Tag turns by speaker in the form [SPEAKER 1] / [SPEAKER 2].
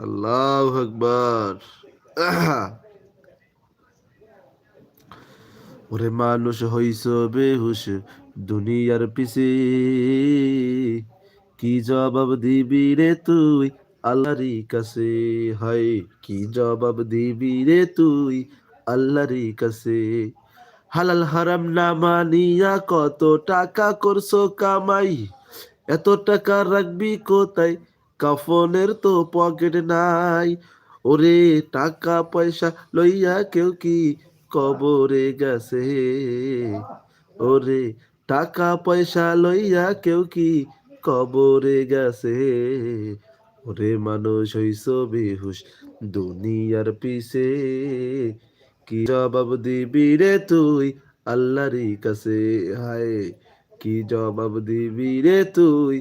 [SPEAKER 1] আল্লাহু আকবার। ওরে মানুষ হইছ বেহুশ দুনিয়ার পিছে, কি জবাব দিবি রে তুই আল্লাহরই কাছে? হায় কি জবাব দিবি রে তুই আল্লাহরই কাছে? হালাল হারাম না মানিয়া কত টাকা করছো কামাই, এত টাকা রাখবি কোথায়? কাফনের তো পকেট নাই। ওরে টাকা পয়সা লইয়া কেউ কি কবরে গেছে? ওরে টাকা পয়সা লইয়া কেউ কি কবরে গেছে? ওরে মানুষ হইছ বেহুশ দুনিয়ার পিছে, কি জবাব দিবি রে তুই আল্লাহরই কাছে? হায় কি জবাব দিবি রে তুই